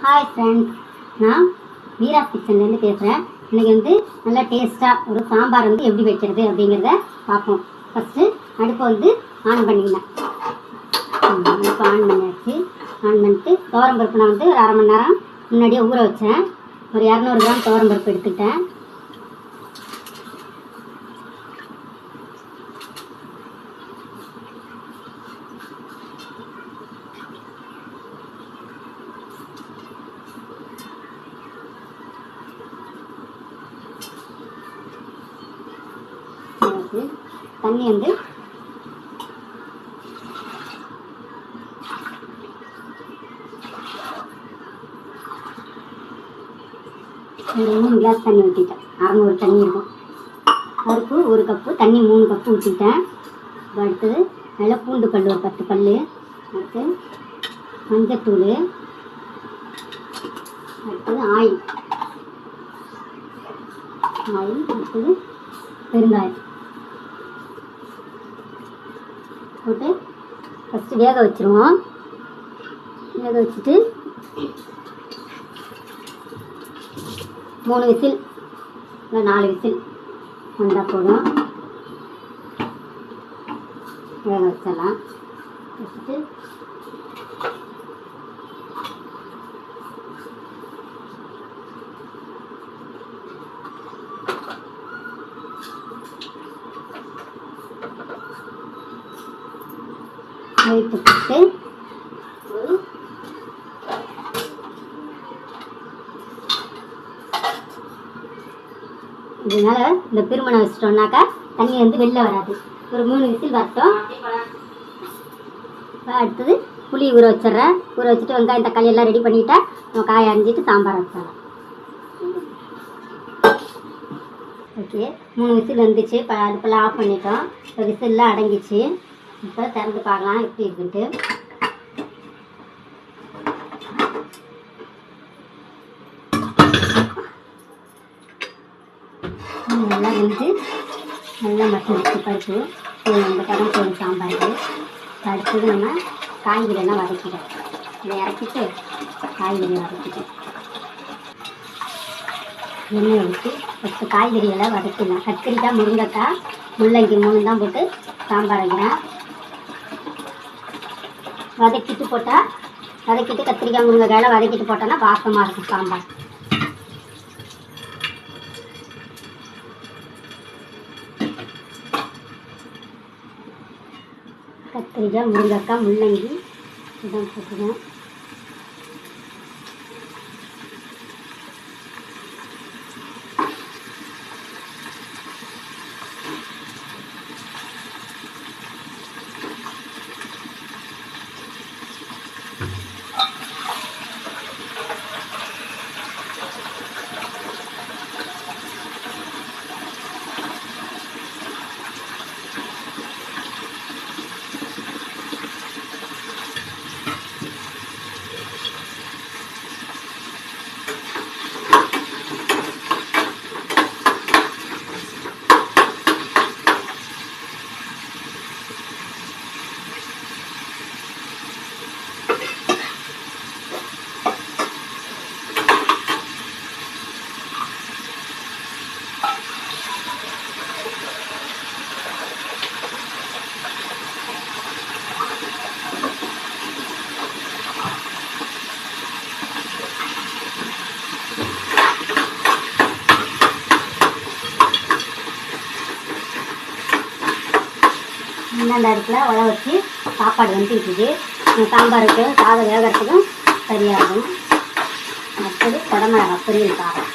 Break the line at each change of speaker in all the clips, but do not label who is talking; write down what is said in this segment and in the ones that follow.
Hi friends, நான் வீராஸ் கிச்சன்லேருந்து பேசுகிறேன். இன்றைக்கி நல்லா டேஸ்ட்டாக ஒரு சாம்பார் எப்படி வைக்கிறது அப்படிங்கிறத பார்ப்போம். ஃபஸ்ட்டு அடுப்பை ஆன் பண்ணிக்கலாம். அடுப்பை ஆன் பண்ணியாச்சு. ஆன் பண்ணிட்டு துவரம்பருப்பு நான் ஒரு அரை மணி நேரம் முன்னாடியே ஊற வச்சேன். ஒரு 200 கிராம் துவரம்பருப்பு எடுத்துக்கிட்டேன். தண்ணி ஒரு 3 கிளாஸ் தண்ணி ஊற்றிட்டேன். 600 தண்ணி இருக்கும். பருப்பு 1 கப்பு, தண்ணி 3 கப்பு ஊற்றிட்டேன். அடுத்தது நல்லா பூண்டு பல் ஒரு 10 பல், அடுத்து மஞ்சத்தூள், அடுத்தது ஆயில், அடுத்தது பெருங்காயம் போட்டு ஃபஸ்ட்டு வேக வச்சுருவோம். வேக வச்சுட்டு 3 விசில் இல்லை 4 விசில் வந்தால் போதும். வேக வச்சிடலாம். வச்சுட்டு வெயிட்டு போட்டு இதனால் இந்த பெருமணம் வச்சிட்டோம்னாக்கா தண்ணி வெளில வராது. ஒரு 3 விசில் வரட்டும். அடுத்தது புளி ஊற வச்சிட்றேன். ஊற வச்சுட்டு வெங்காயம் தக்காளி எல்லாம் ரெடி பண்ணிவிட்டா நம்ம காயை அரிஞ்சிட்டு சாம்பார் வச்சிடலாம். ஓகே, 3 விசில் வந்துச்சு. இப்போ அடுப்பெல்லாம் ஆஃப் பண்ணிட்டோம். இப்போ விசில்லாம் அடங்கிச்சு. இப்போ திறந்து பார்க்கலாம் எப்படி இருக்குன்ட்டு. நல்லா நல்லா மட்டன் வச்சு பருப்பு இந்த படம் போடும் சாம்பாருக்கு. அடுத்தது நம்ம காய்கறியெல்லாம் வதக்கிட்டோம். இதை இறக்கிட்டு காய்கறி வதக்கிட்டோம். எண்ணெய் ஊற்றி ஃபஸ்ட்டு காய்கறியெல்லாம் வதக்கிடலாம். கத்திரிக்காய், முருங்கைக்காய், முள்ளங்கி 3 தான் போட்டு சாம்பார் வைக்கிறேன். வதக்கிட்டு போட்டால் கத்திரிக்காய் முருங்கைக்காயெல்லாம் வதக்கிட்டு போட்டோன்னா வாசமாக இருக்கும் சாம்பார். கத்திரிக்காய், முருங்கைக்காய், முள்ளங்கி இதான் போட்டுருவேன். இந்தாண்ட அடுப்பில் உழ வச்சு சாப்பாடு இருக்குது. சாம்பாருக்கு சாதம் வேகிறதுக்கும் சரியாகும். அடுத்தது குடமிளகா பொரியல் சாதம்.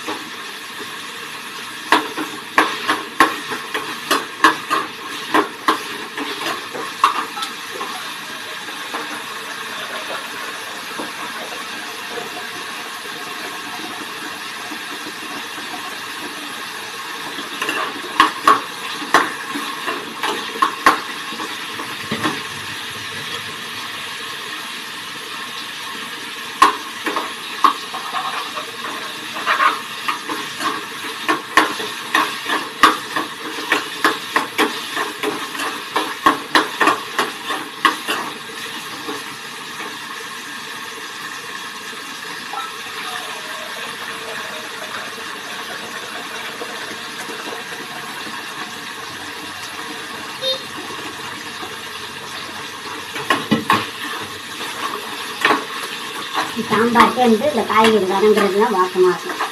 சாம்பாருக்கு வந்து இந்த காய்கறி வதங்குறது தான் வாசமாக இருக்கும்.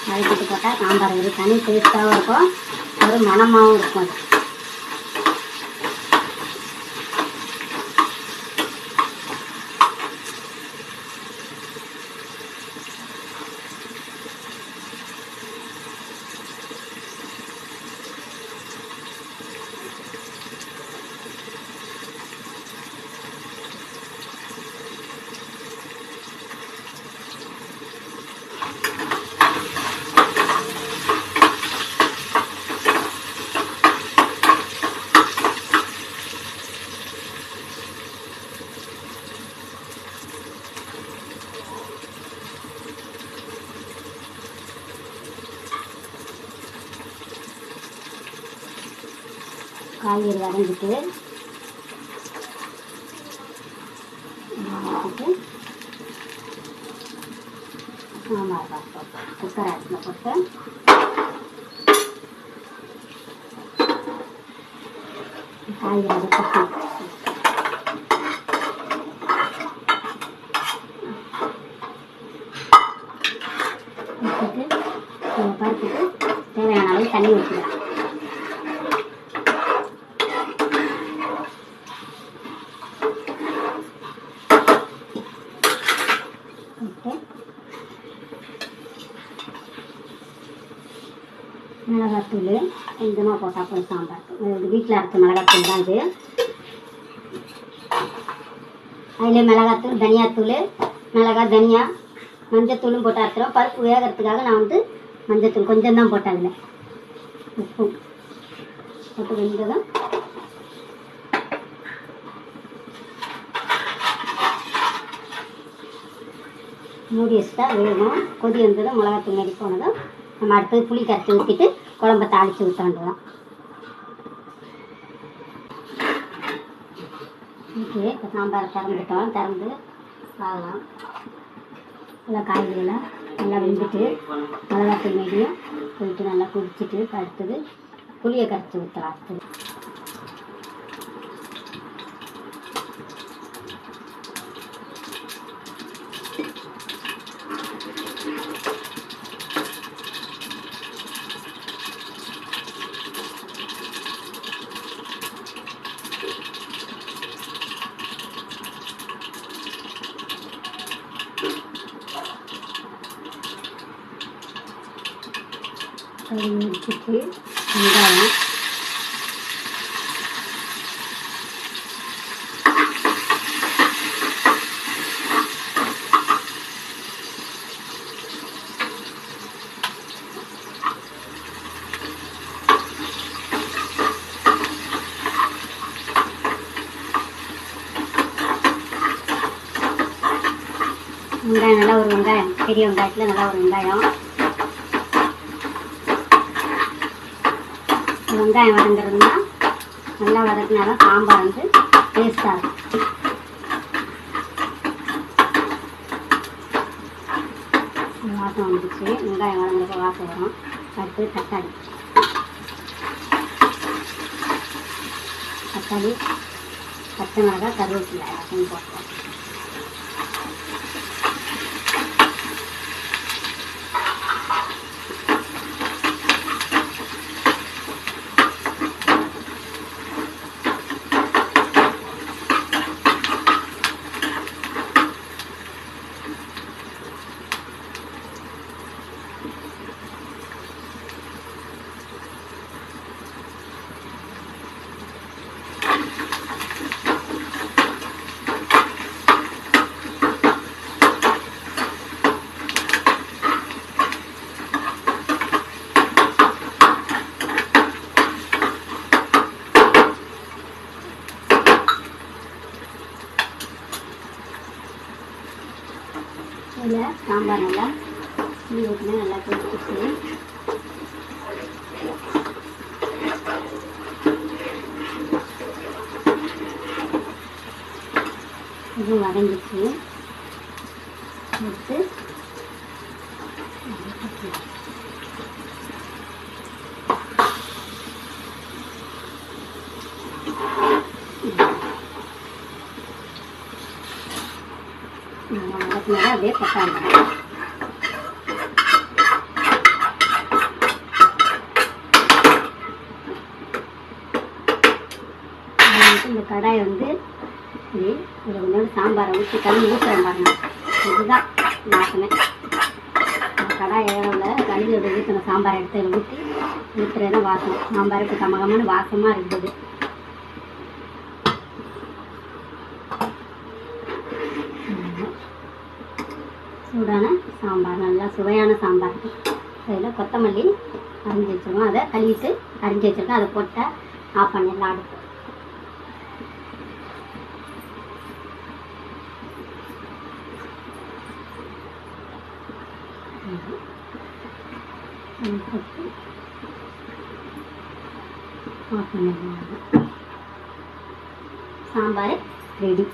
வதக்கிட்டு போட்டால் சாம்பார் ஒரு தனி டேஸ்ட்டாகவும் இருக்கும், ஒரு மணமாகவும் இருக்கும். காய்கறி வதங்கிட்டு சாம்பார் குக்கர் அரிசியில் போட்டு காய்கறி அதை கொட்டி பருப்புக்கு தேவையான அளவு தண்ணி ஊற்றிடலாம். மிளகாத்தூள் கொஞ்சமாக போட்டால் போய் சாம்பார் வீட்டில் அரைச்ச மிளகாத்தூள் தான் இது. அதில் மிளகாத்தூள், தனியாத்தூள், மிளகாய், தனியா, மஞ்சத்தூளும் போட்டு அரைச்சிடும். பருப்பு வேகிறதுக்காக நான் வந்து மஞ்சத்தூள் கொஞ்சம் தான் போட்டேன். அதில் உப்பு போட்டு வெந்ததும் மூடி வச்சுட்டா வேகும். கொதி வந்ததும் மிளகாத்தூள் நெடி போனதும் நம்ம அடுத்தது புளி கரைச்சி ஊற்றிட்டு குழம்ப தாளித்து ஊற்ற வேண்டியதான். ஓகே, இப்போ சாம்பார் திறந்து பார்க்கலாம். நல்லா காய்கறியெல்லாம் நல்லா வெந்துட்டு மிளகாத்தூள் நெடியும் போயிட்டு நல்லா குடிச்சிட்டு அடுத்தது புளியை கரைச்சி ஊற்றலாம். அடுத்தது வச்சுட்டு வெங்காயம் நல்லா ஒரு வெங்காயம், பெரிய வெங்காயத்தில் நல்லா ஒரு வெங்காயம் வதங்குறதுன்னா நல்லா வதக்கினாதான் சாம்பார் வந்து டேஸ்டாக இருக்கும். வாசம் வந்துச்சு, வெங்காயம் வதங்குறப்ப வாசம் வரும். அடுத்து தக்காளி பச்சை மிளகாய், கருவேப்பிலை எல்லாத்தையும் போட்டோம். இதில் சாம்பார் நல்லா புளி ஊற்றினா நல்லா கொதிச்சிச்சு. இது வதங்கிச்சு. எடுத்து நல்லா வாசனை அப்படியே கொட்டாங்க. இந்த கடாயை வந்து இப்படி ஒரு கொஞ்சோண்டு சாம்பாரை ஊற்றி கழுவி ஊற்றுறேன் பாருங்க. இதுதான் வாசனை. கடாய் ஏறவில் கழுவியோட ஊற்றின சாம்பாரை எடுத்து அதில் ஊற்றி ஊற்றுறது வாசனை. சாம்பாருக்கு கமகமான வாசமாக இருக்குது. சூடான சாம்பார், நல்லா சுவையான சாம்பார். அதில் கொத்தமல்லி அரிஞ்சு வச்சுருக்கோம், அதை கழுவிட்டு அரிஞ்சு வச்சுருக்கோம், அதை போட்டால் ஆஃப் பண்ணிடலாம் அடுப்பு. ஆஃப் பண்ணிடலாம். சாம்பார் ரெடி.